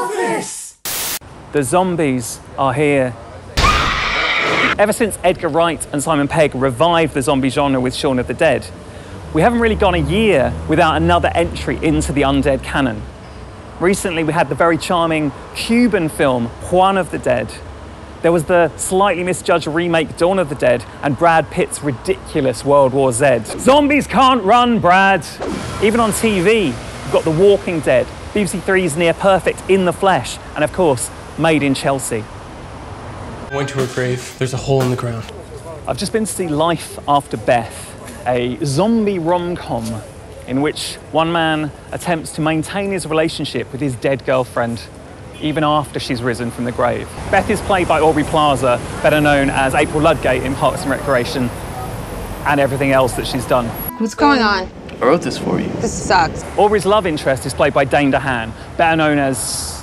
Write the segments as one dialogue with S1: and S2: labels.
S1: UnboxOffice! The zombies are here. Ever since Edgar Wright and Simon Pegg revived the zombie genre with Shaun of the Dead, we haven't really gone a year without another entry into the undead canon. Recently, we had the very charming Cuban film, Juan of the Dead. There was the slightly misjudged remake, Dawn of the Dead, and Brad Pitt's ridiculous World War Z. Zombies can't run, Brad! Even on TV, we've got The Walking Dead, BBC Three's Near Perfect in the Flesh, and of course, Made in Chelsea.
S2: I went to her grave. There's a hole in the ground.
S1: I've just been to see Life After Beth, a zombie rom-com in which one man attempts to maintain his relationship with his dead girlfriend even after she's risen from the grave. Beth is played by Aubrey Plaza, better known as April Ludgate in Parks and Recreation, and everything else that she's done.
S3: What's going on?
S2: I wrote this for you.
S3: This sucks.
S1: Aubrey's love interest is played by Dane DeHaan, better known as...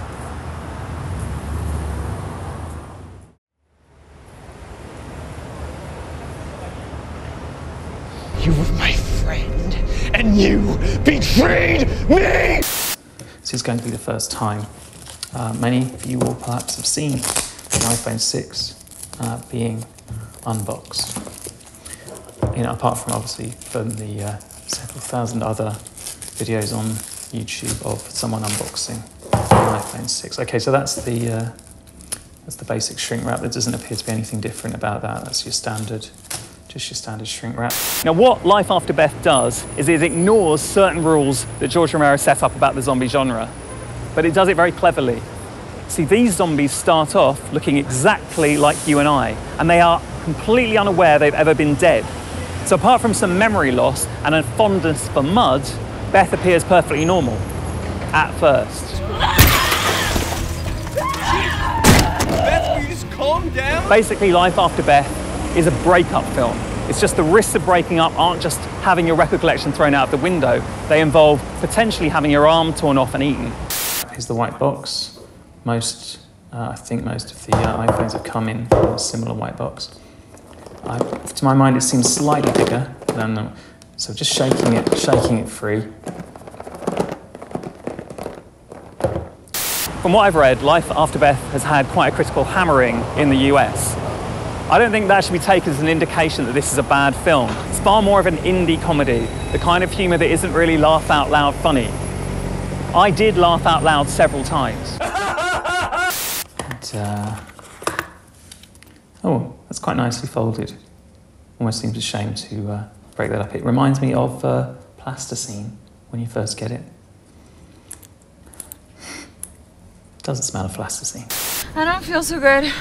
S4: You were my friend, and you betrayed me!
S5: This is going to be the first time many of you will perhaps have seen the iPhone 6 being unboxed. You know, apart from obviously from the several thousand other videos on YouTube of someone unboxing an iPhone 6. Okay, so that's the basic shrink wrap. There doesn't appear to be anything different about that. That's your standard. Just your standard shrink wrap.
S1: Now, what Life After Beth does is it ignores certain rules that George Romero set up about the zombie genre, but it does it very cleverly. See, these zombies start off looking exactly like you and I, and they are completely unaware they've ever been dead. So apart from some memory loss and a fondness for mud, Beth appears perfectly normal, at first.
S2: Beth, will you just calm down?
S1: Basically, Life After Beth is a breakup film. It's just the risks of breaking up aren't just having your record collection thrown out the window. They involve potentially having your arm torn off and eaten.
S5: Here's the white box. I think most of the iPhones have come in a similar white box. To my mind, it seems slightly bigger than them. So just shaking it free.
S1: From what I've read, Life After Beth has had quite a critical hammering in the US. I don't think that should be taken as an indication that this is a bad film. It's far more of an indie comedy, the kind of humour that isn't really laugh out loud funny. I did laugh out loud several times.
S5: Oh, that's quite nicely folded. Almost seems a shame to break that up. It reminds me of plasticine when you first get it. Doesn't smell of plasticine.
S3: I don't feel so good.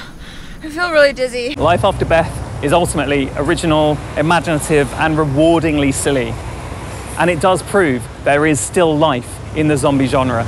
S3: I feel really dizzy.
S1: Life After Beth is ultimately original, imaginative, and rewardingly silly. And it does prove there is still life in the zombie genre.